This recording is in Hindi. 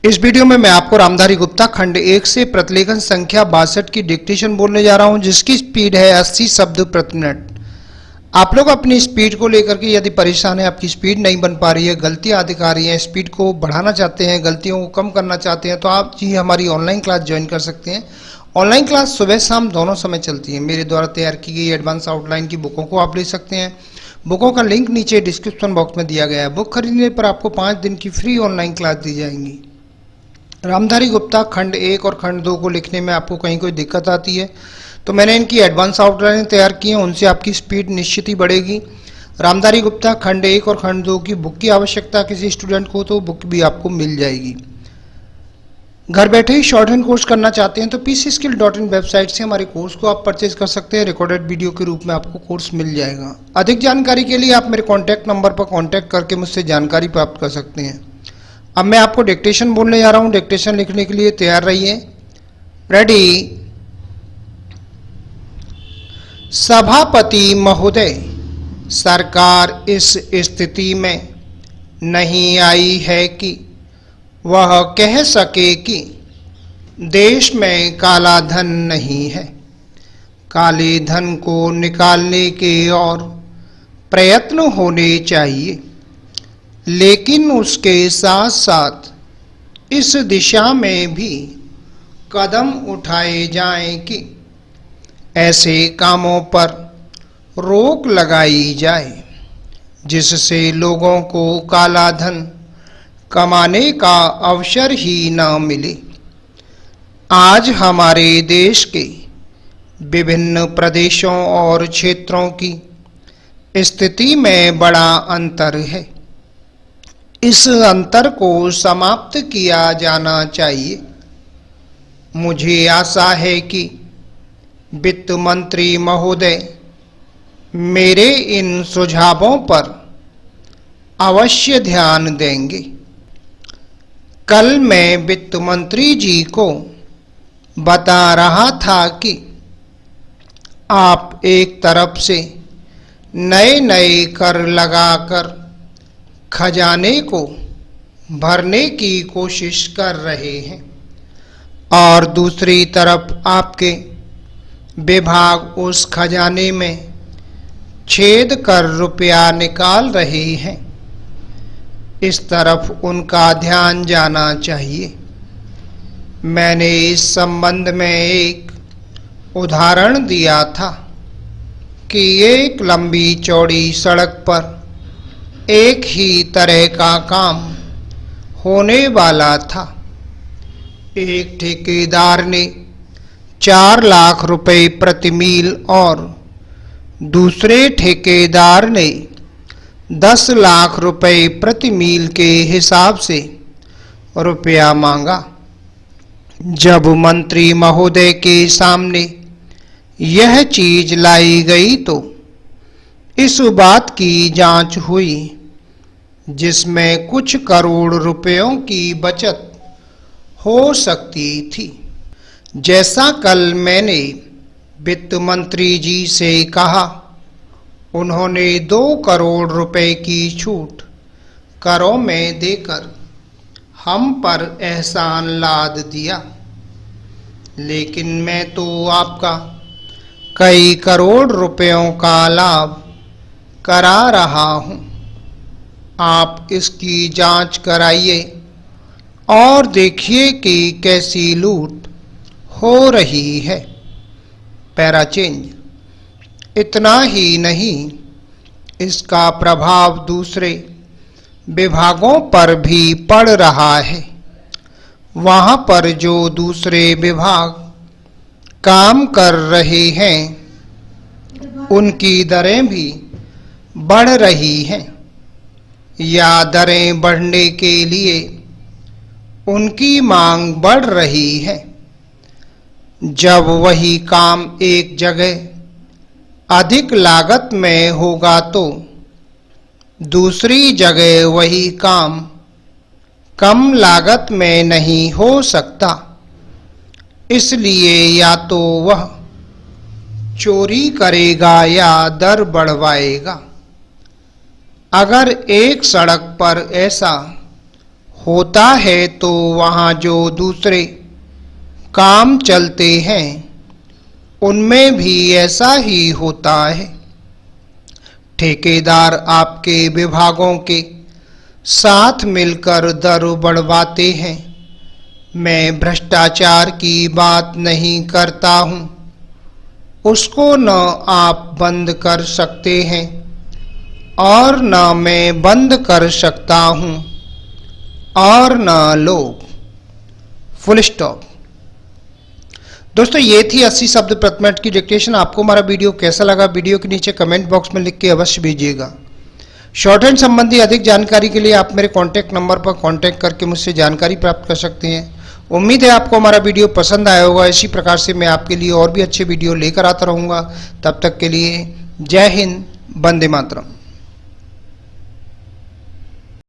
इस वीडियो में मैं आपको रामधारी गुप्ता खंड 1 से प्रतिलेखन संख्या 62 की डिक्टेशन बोलने जा रहा हूं, जिसकी स्पीड है 80 शब्द प्रति मिनट। आप लोग अपनी स्पीड को लेकर के यदि परेशान है, आपकी स्पीड नहीं बन पा रही है, गलतियां दिखा रही हैं, स्पीड को बढ़ाना चाहते हैं, गलतियों को कम करना चाहते हैं, तो आप जी हमारी ऑनलाइन क्लास ज्वाइन कर सकते हैं। ऑनलाइन क्लास सुबह शाम दोनों समय चलती है। मेरे द्वारा तैयार की गई एडवांस आउटलाइन की बुकों को आप ले सकते हैं। बुकों का लिंक नीचे डिस्क्रिप्शन बॉक्स में दिया गया है। बुक खरीदने पर आपको 5 दिन की फ्री ऑनलाइन क्लास दी जाएंगी। रामधारी गुप्ता खंड 1 और खंड 2 को लिखने में आपको कहीं कोई दिक्कत आती है तो मैंने इनकी एडवांस आउटलाइन तैयार की है, उनसे आपकी स्पीड निश्चित ही बढ़ेगी। रामधारी गुप्ता खंड 1 और खंड 2 की बुक की आवश्यकता किसी स्टूडेंट को तो बुक भी आपको मिल जाएगी। घर बैठे ही शॉर्ट हैंड कोर्स करना चाहते हैं तो pcskill.in वेबसाइट से हमारे कोर्स को आप परचेज कर सकते हैं। रिकॉर्डेड वीडियो के रूप में आपको कोर्स मिल जाएगा। अधिक जानकारी के लिए आप मेरे कॉन्टैक्ट नंबर पर कॉन्टैक्ट करके मुझसे जानकारी प्राप्त कर सकते हैं। अब मैं आपको डिक्टेशन बोलने जा रहा हूं। डिक्टेशन लिखने के लिए तैयार रहिए। रेडी। सभापति महोदय, सरकार इस स्थिति में नहीं आई है कि वह कह सके कि देश में काला धन नहीं है। काले धन को निकालने के और प्रयत्न होने चाहिए, लेकिन उसके साथ साथ इस दिशा में भी कदम उठाए जाएं कि ऐसे कामों पर रोक लगाई जाए जिससे लोगों को काला धन कमाने का अवसर ही न मिले। आज हमारे देश के विभिन्न प्रदेशों और क्षेत्रों की स्थिति में बड़ा अंतर है। इस अंतर को समाप्त किया जाना चाहिए। मुझे आशा है कि वित्त मंत्री महोदय मेरे इन सुझावों पर अवश्य ध्यान देंगे। कल मैं वित्त मंत्री जी को बता रहा था कि आप एक तरफ से नए नए कर लगाकर खजाने को भरने की कोशिश कर रहे हैं और दूसरी तरफ आपके विभाग उस खजाने में छेद कर रुपया निकाल रहे हैं। इस तरफ उनका ध्यान जाना चाहिए। मैंने इस संबंध में एक उदाहरण दिया था कि एक लंबी चौड़ी सड़क पर एक ही तरह का काम होने वाला था। एक ठेकेदार ने 4 लाख रुपए प्रति मील और दूसरे ठेकेदार ने 10 लाख रुपए प्रति मील के हिसाब से रुपया मांगा। जब मंत्री महोदय के सामने यह चीज लाई गई तो इस बात की जांच हुई जिसमें कुछ करोड़ रुपयों की बचत हो सकती थी। जैसा कल मैंने वित्त मंत्री जी से कहा, उन्होंने 2 करोड़ रुपए की छूट करों में देकर हम पर एहसान लाद दिया, लेकिन मैं तो आपका कई करोड़ रुपयों का लाभ करा रहा हूं। आप इसकी जांच कराइए और देखिए कि कैसी लूट हो रही है। Para change. इतना ही नहीं, इसका प्रभाव दूसरे विभागों पर भी पड़ रहा है। वहां पर जो दूसरे विभाग काम कर रहे हैं उनकी दरें भी बढ़ रही हैं या दरें बढ़ने के लिए उनकी मांग बढ़ रही है। जब वही काम एक जगह अधिक लागत में होगा तो दूसरी जगह वही काम कम लागत में नहीं हो सकता। इसलिए या तो वह चोरी करेगा या दर बढ़वाएगा। अगर एक सड़क पर ऐसा होता है तो वहाँ जो दूसरे काम चलते हैं उनमें भी ऐसा ही होता है। ठेकेदार आपके विभागों के साथ मिलकर दर बढ़वाते हैं। मैं भ्रष्टाचार की बात नहीं करता हूँ, उसको न आप बंद कर सकते हैं और न मैं बंद कर सकता हूँ और न लोग। Full stop. दोस्तों ये थी 80 शब्द प्रति मिनट की डिक्टेशन। आपको हमारा वीडियो कैसा लगा वीडियो के नीचे कमेंट बॉक्स में लिख के अवश्य भेजिएगा। शॉर्ट हैंड संबंधी अधिक जानकारी के लिए आप मेरे कॉन्टैक्ट नंबर पर कॉन्टैक्ट करके मुझसे जानकारी प्राप्त कर सकते हैं। उम्मीद है आपको हमारा वीडियो पसंद आया होगा। इसी प्रकार से मैं आपके लिए और भी अच्छे वीडियो लेकर आता रहूँगा। तब तक के लिए जय हिंद, वंदे मातरम।